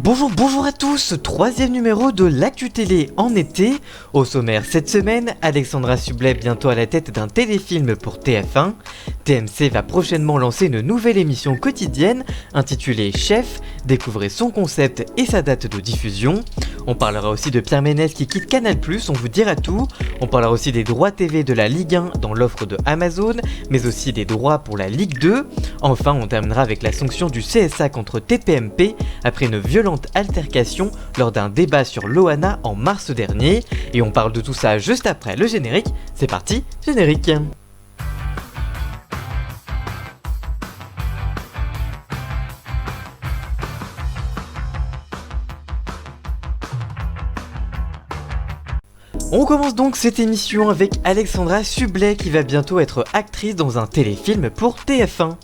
Bonjour à tous, troisième numéro de l'Actu Télé en été. Au sommaire cette semaine, Alexandra Sublet bientôt à la tête d'un téléfilm pour TF1. TMC va prochainement lancer une nouvelle émission quotidienne intitulée Chef, découvrez son concept et sa date de diffusion. On parlera aussi de Pierre Ménès qui quitte Canal+, on vous dira tout. On parlera aussi des droits TV de la Ligue 1 dans l'offre de Amazon, mais aussi des droits pour la Ligue 2. Enfin, on terminera avec la sanction du CSA contre TPMP après une violente altercation lors d'un débat sur Loana en mars dernier. Et on parle de tout ça juste après le générique. C'est parti, générique. On commence donc cette émission avec Alexandra Sublet qui va bientôt être actrice dans un téléfilm pour TF1.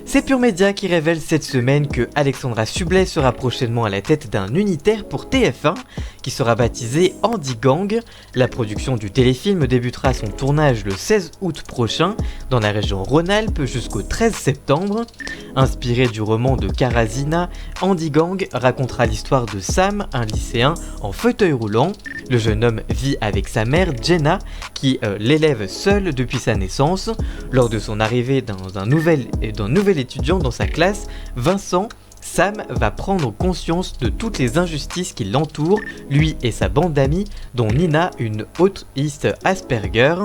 C'est Pure Média qui révèle cette semaine que Alexandra Sublet sera prochainement à la tête d'un unitaire pour TF1 qui sera baptisé Andy Gang. La production du téléfilm débutera son tournage le 16 août prochain dans la région Rhône-Alpes jusqu'au 13 septembre. Inspiré du roman de Karazina, Andy Gang racontera l'histoire de Sam, un lycéen en fauteuil roulant. Le jeune homme vit avec sa mère Jenna qui l'élève seule depuis sa naissance. Lors de son arrivée d'un nouvel étudiant dans sa classe, Vincent, Sam va prendre conscience de toutes les injustices qui l'entourent, lui et sa bande d'amis, dont Nina, une autiste Asperger,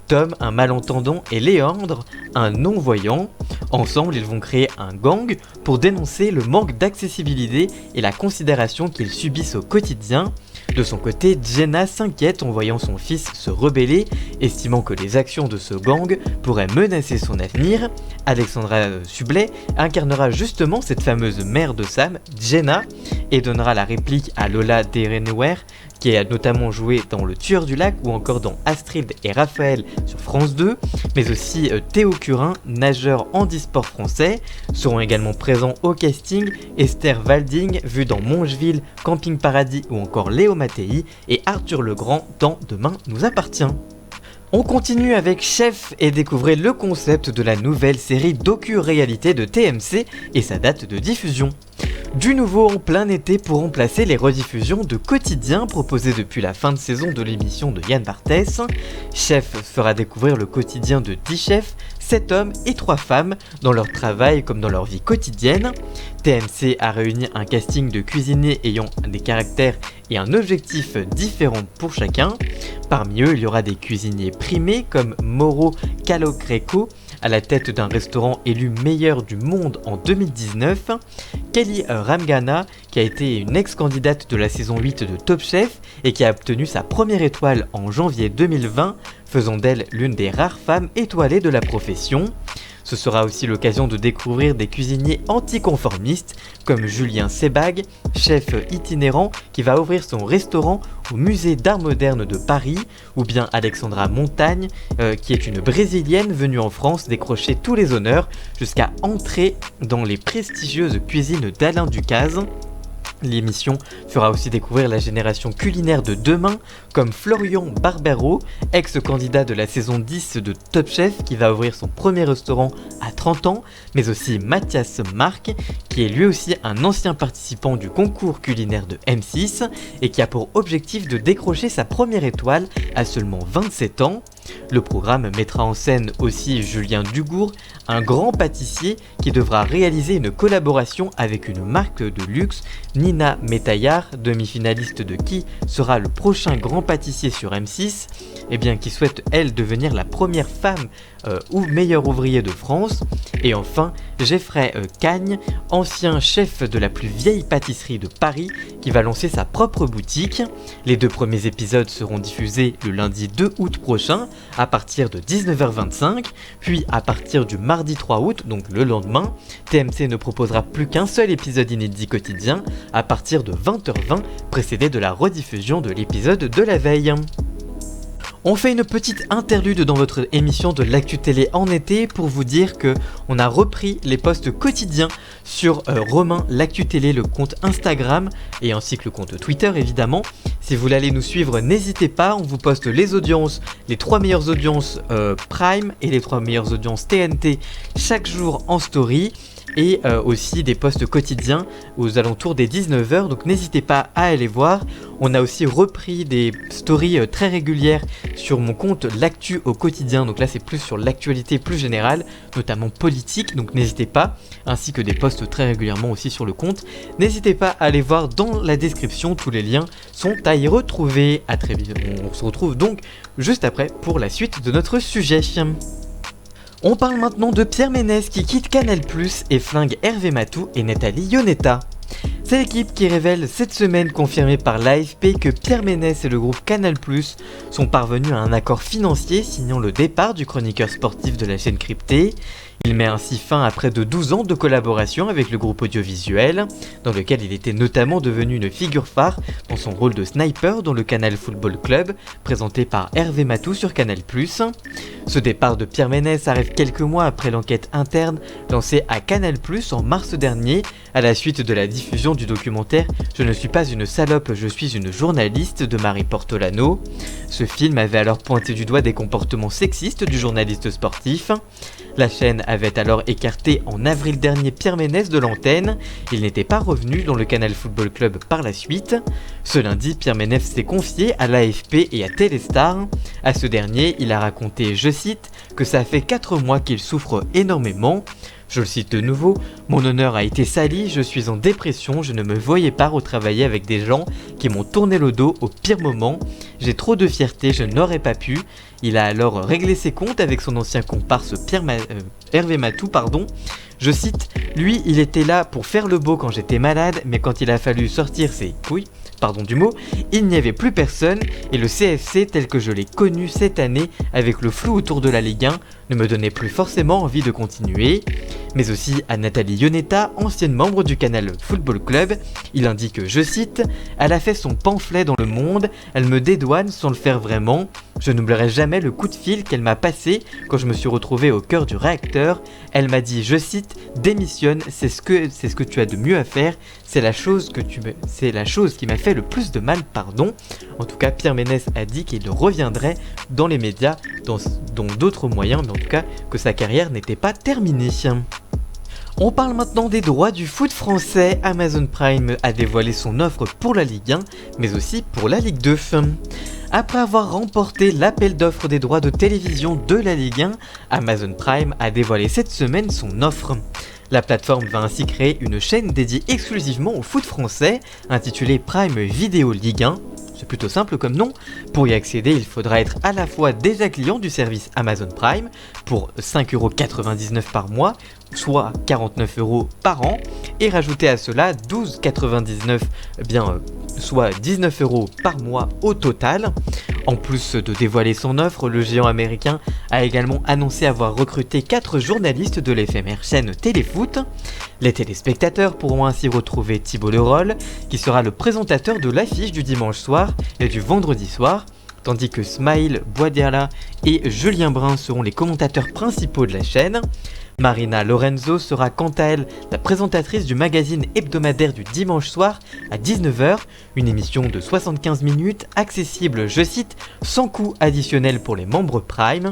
Tom, un malentendant, et Léandre, un non-voyant. Ensemble, ils vont créer un gang pour dénoncer le manque d'accessibilité et la considération qu'ils subissent au quotidien. De son côté, Jenna s'inquiète en voyant son fils se rebeller, estimant que les actions de ce gang pourraient menacer son avenir. Alexandra Sublet incarnera justement cette fameuse mère de Sam, Jenna, et donnera la réplique à Lola Derenouer, qui a notamment joué dans Le Tueur du Lac ou encore dans Astrid et Raphaël sur France 2, mais aussi Théo Curin, nageur handisport français. Seront également présents au casting Esther Walding, vue dans Mongeville, Camping Paradis ou encore Léo Mattei, et Arthur Legrand dans Demain nous appartient. On continue avec Chef et découvrez le concept de la nouvelle série docu-réalité de TMC et sa date de diffusion. Du nouveau en plein été pour remplacer les rediffusions de quotidien proposées depuis la fin de saison de l'émission de Yann Barthès. Chef fera découvrir le quotidien de 10 chefs, 7 hommes et 3 femmes dans leur travail comme dans leur vie quotidienne. TMC a réuni un casting de cuisiniers ayant des caractères et un objectif différent pour chacun. Parmi eux, il y aura des cuisiniers primés comme Mauro Calogreco, à la tête d'un restaurant élu meilleur du monde en 2019, Kelly Ramgana, qui a été une ex-candidate de la saison 8 de Top Chef et qui a obtenu sa première étoile en janvier 2020, faisant d'elle l'une des rares femmes étoilées de la profession. Ce sera aussi l'occasion de découvrir des cuisiniers anticonformistes comme Julien Sebag, chef itinérant qui va ouvrir son restaurant au musée d'art moderne de Paris, ou bien Alexandra Montagne qui est une brésilienne venue en France décrocher tous les honneurs jusqu'à entrer dans les prestigieuses cuisines d'Alain Ducaze. L'émission fera aussi découvrir la génération culinaire de demain, comme Florian Barbero, ex-candidat de la saison 10 de Top Chef qui va ouvrir son premier restaurant à 30 ans, mais aussi Mathias Marc, qui est lui aussi un ancien participant du concours culinaire de M6 et qui a pour objectif de décrocher sa première étoile à seulement 27 ans. Le programme mettra en scène aussi Julien Dugour, un grand pâtissier qui devra réaliser une collaboration avec une marque de luxe, Nina Métaillard, demi-finaliste de Qui sera le prochain grand pâtissier sur M6, et bien qui souhaite elle devenir la première femme ou meilleur ouvrier de France. Et enfin Geoffrey Cagne, ancien chef de la plus vieille pâtisserie de Paris, qui va lancer sa propre boutique. Les 2 premiers épisodes seront diffusés le lundi 2 août prochain à partir de 19h25, puis à partir du mardi 3 août, donc le lendemain, TMC ne proposera plus qu'un seul épisode inédit quotidien à partir de 20h20, précédé de la rediffusion de l'épisode de la veille. On fait une petite interlude dans votre émission de l'Actu Télé en été pour vous dire que on a repris les posts quotidiens sur Romain l'Actu Télé, le compte Instagram et ainsi que le compte Twitter évidemment. Si vous voulez aller nous suivre, n'hésitez pas, on vous poste les audiences, les 3 meilleures audiences Prime et les 3 meilleures audiences TNT chaque jour en story. et aussi des posts quotidiens aux alentours des 19h, donc n'hésitez pas à aller voir. On a aussi repris des stories très régulières sur mon compte L'actu au quotidien, donc là c'est plus sur l'actualité plus générale, notamment politique, donc n'hésitez pas, ainsi que des posts très régulièrement aussi sur le compte. N'hésitez pas à aller voir dans la description, tous les liens sont à y retrouver. À très vite, on se retrouve donc juste après pour la suite de notre sujet. On parle maintenant de Pierre Ménès qui quitte Canal+ et flingue Hervé Matou et Nathalie Ionetta. C'est l'équipe qui révèle cette semaine, confirmée par l'AFP, que Pierre Ménès et le groupe Canal+ sont parvenus à un accord financier signant le départ du chroniqueur sportif de la chaîne cryptée. Il met ainsi fin à près de 12 ans de collaboration avec le groupe audiovisuel, dans lequel il était notamment devenu une figure phare dans son rôle de sniper dans le Canal Football Club, présenté par Hervé Matou sur Canal+. Ce départ de Pierre Ménès arrive quelques mois après l'enquête interne lancée à Canal+ en mars dernier, à la suite de la diffusion du documentaire « Je ne suis pas une salope, je suis une journaliste » de Marie Portolano. Ce film avait alors pointé du doigt des comportements sexistes du journaliste sportif. La chaîne avait alors écarté en avril dernier Pierre Ménès de l'antenne. Il n'était pas revenu dans le Canal Football Club par la suite. Ce lundi, Pierre Ménès s'est confié à l'AFP et à Téléstar. À ce dernier, il a raconté, je cite, que ça fait 4 mois qu'il souffre énormément. Je le cite de nouveau, « Mon honneur a été sali, je suis en dépression, je ne me voyais pas retravailler avec des gens qui m'ont tourné le dos au pire moment. J'ai trop de fierté, je n'aurais pas pu. » Il a alors réglé ses comptes avec son ancien comparse Hervé Matou. Je cite, « Lui, il était là pour faire le beau quand j'étais malade, mais quand il a fallu sortir ses couilles, pardon du mot, il n'y avait plus personne et le CFC tel que je l'ai connu cette année avec le flou autour de la Ligue 1 ne me donnait plus forcément envie de continuer. » Mais aussi à Nathalie Ionetta, ancienne membre du Canal Football Club, il indique, je cite, « Elle a fait son pamphlet dans Le Monde, elle me dédouane sans le faire vraiment. Je n'oublierai jamais le coup de fil qu'elle m'a passé quand je me suis retrouvé au cœur du réacteur. Elle m'a dit, je cite, « Démissionne, c'est ce que tu as de mieux à faire, c'est la chose qui m'a fait le plus de mal, pardon. » En tout cas, Pierre Ménès a dit qu'il reviendrait dans les médias, dans d'autres moyens, mais en tout cas que sa carrière n'était pas terminée. On parle maintenant des droits du foot français. Amazon Prime a dévoilé son offre pour la Ligue 1, mais aussi pour la Ligue 2. Après avoir remporté l'appel d'offres des droits de télévision de la Ligue 1, Amazon Prime a dévoilé cette semaine son offre. La plateforme va ainsi créer une chaîne dédiée exclusivement au foot français, intitulée Prime Video Ligue 1. C'est plutôt simple comme nom. Pour y accéder, il faudra être à la fois déjà client du service Amazon Prime pour 5,99€ par mois, soit 49€ par an, et rajouter à cela 12,99€, soit 19€ par mois au total. En plus de dévoiler son offre, le géant américain a également annoncé avoir recruté 4 journalistes de l'éphémère chaîne Téléfoot. Les téléspectateurs pourront ainsi retrouver Thibault Leroll, qui sera le présentateur de l'affiche du dimanche soir et du vendredi soir, tandis que Smaïl Bouadiala et Julien Brun seront les commentateurs principaux de la chaîne. Marina Lorenzo sera quant à elle la présentatrice du magazine hebdomadaire du dimanche soir à 19h, une émission de 75 minutes accessible, je cite, sans coût additionnel pour les membres Prime.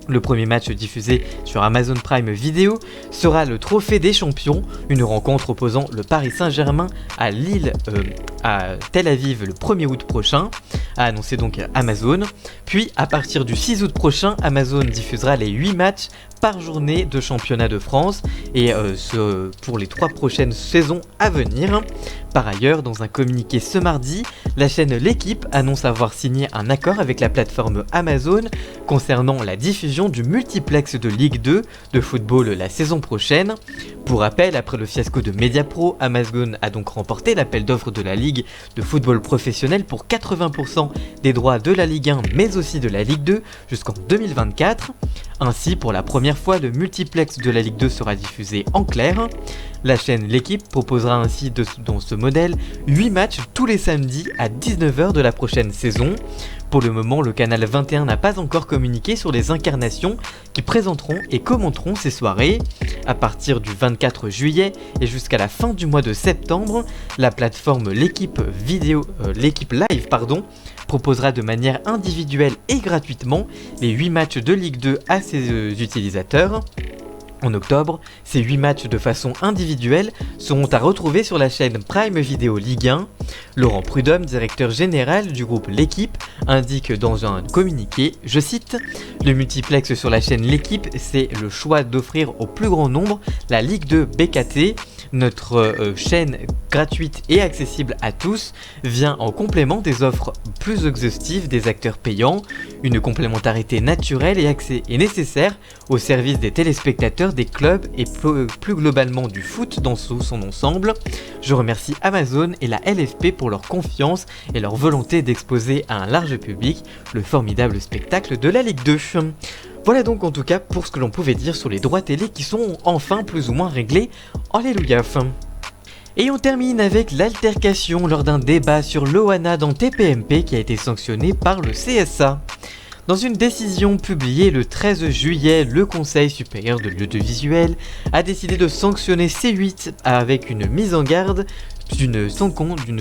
Le premier match diffusé sur Amazon Prime Video sera le Trophée des Champions, une rencontre opposant le Paris Saint-Germain à Tel Aviv le 1er août prochain, a annoncé donc Amazon. Puis à partir du 6 août prochain, Amazon diffusera les 8 matchs par journée de championnat de France et pour les 3 prochaines saisons à venir. Par ailleurs, dans un communiqué ce mardi, la chaîne L'Équipe annonce avoir signé un accord avec la plateforme Amazon concernant la diffusion du multiplex de Ligue 2 de football la saison prochaine. Pour rappel, après le fiasco de Mediapro, Amazon a donc remporté l'appel d'offres de la Ligue de football professionnel pour 80% des droits de la Ligue 1 mais aussi de la Ligue 2 jusqu'en 2024. Ainsi, pour la première fois, le multiplex de la Ligue 2 sera diffusé en clair. La chaîne L'Équipe proposera ainsi dans ce modèle 8 matchs tous les samedis à 19h de la prochaine saison. Pour le moment, le canal 21 n'a pas encore communiqué sur les incarnations qui présenteront et commenteront ces soirées. À partir du 24 juillet et jusqu'à la fin du mois de septembre, la plateforme L'Équipe Live proposera de manière individuelle et gratuitement les 8 matchs de Ligue 2 à ses utilisateurs. En octobre, ces 8 matchs de façon individuelle seront à retrouver sur la chaîne Prime Video Ligue 1. Laurent Prudhomme, directeur général du groupe L'Équipe, indique dans un communiqué, je cite, « Le multiplex sur la chaîne L'Équipe, c'est le choix d'offrir au plus grand nombre la Ligue 2 BKT. Notre chaîne gratuite et accessible à tous vient en complément des offres plus exhaustives des acteurs payants, une complémentarité naturelle et nécessaire au service des téléspectateurs, des clubs et plus globalement du foot dans son ensemble. Je remercie Amazon et la LFP pour leur confiance et leur volonté d'exposer à un large public le formidable spectacle de la Ligue 2. Voilà donc en tout cas pour ce que l'on pouvait dire sur les droits télé qui sont enfin plus ou moins réglés. Alléluia. Et on termine avec l'altercation lors d'un débat sur Loana dans TPMP qui a été sanctionné par le CSA. Dans une décision publiée le 13 juillet, le Conseil supérieur de l'audiovisuel a décidé de sanctionner C8 avec une mise en garde d'une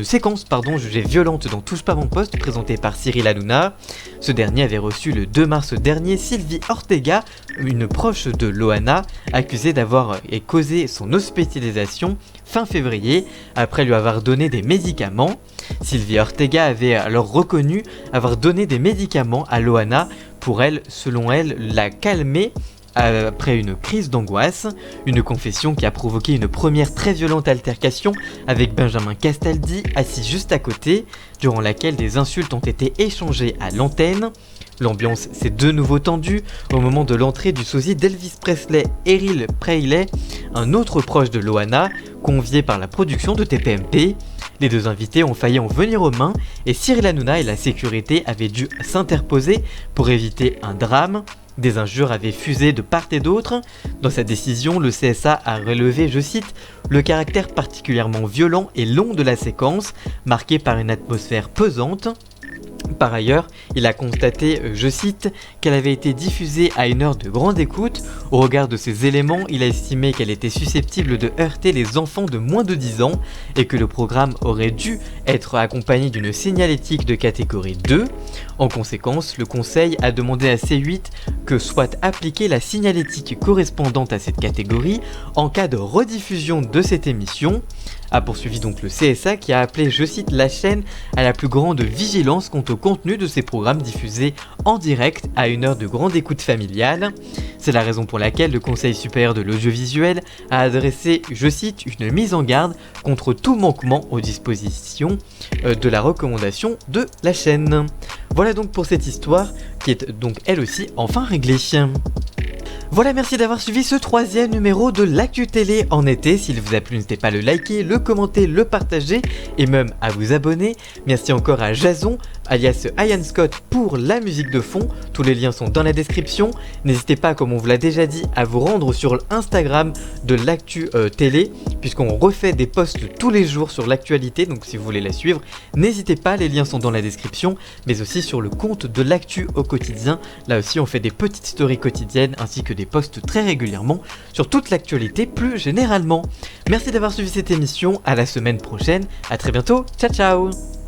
séquence jugée violente dans Touche pas mon poste présentée par Cyril Hanouna. Ce dernier avait reçu le 2 mars dernier Sylvie Ortega, une proche de Loana, accusée d'avoir causé son hospitalisation fin février après lui avoir donné des médicaments. Sylvie Ortega avait alors reconnu avoir donné des médicaments à Loana pour elle, selon elle, la calmer après une crise d'angoisse, une confession qui a provoqué une première très violente altercation avec Benjamin Castaldi assis juste à côté, durant laquelle des insultes ont été échangées à l'antenne. L'ambiance s'est de nouveau tendue au moment de l'entrée du sosie d'Elvis Presley, Errol Presley, un autre proche de Loana, convié par la production de TPMP. Les deux invités ont failli en venir aux mains et Cyril Hanouna et la sécurité avaient dû s'interposer pour éviter un drame. Des injures avaient fusé de part et d'autre. Dans sa décision, le CSA a relevé, je cite, « le caractère particulièrement violent et long de la séquence, marqué par une atmosphère pesante ». Par ailleurs, il a constaté, je cite, qu'elle avait été diffusée à une heure de grande écoute. Au regard de ces éléments, il a estimé qu'elle était susceptible de heurter les enfants de moins de 10 ans et que le programme aurait dû être accompagné d'une signalétique de catégorie 2. En conséquence, le Conseil a demandé à C8 que soit appliquée la signalétique correspondante à cette catégorie en cas de rediffusion de cette émission. A poursuivi donc le CSA qui a appelé, je cite, la chaîne à la plus grande vigilance quant au contenu de ces programmes diffusés en direct à une heure de grande écoute familiale. C'est la raison pour laquelle le Conseil supérieur de l'audiovisuel a adressé, je cite, une mise en garde contre tout manquement aux dispositions de la recommandation de la chaîne. Voilà donc pour cette histoire qui est donc elle aussi enfin réglée. Voilà, merci d'avoir suivi ce 3e numéro de l'Actu Télé en été. S'il vous a plu, n'hésitez pas à le liker, le commenter, le partager et même à vous abonner. Merci encore à Jason, alias Ian Scott, pour la musique de fond. Tous les liens sont dans la description. N'hésitez pas, comme on vous l'a déjà dit, à vous rendre sur l'Instagram de l'Actu Télé, puisqu'on refait des posts tous les jours sur l'actualité. Donc si vous voulez la suivre, n'hésitez pas, les liens sont dans la description, mais aussi sur le compte de l'Actu au quotidien. Là aussi, on fait des petites stories quotidiennes ainsi que des posts très régulièrement sur toute l'actualité plus généralement. Merci d'avoir suivi cette émission, à la semaine prochaine, à très bientôt, ciao ciao.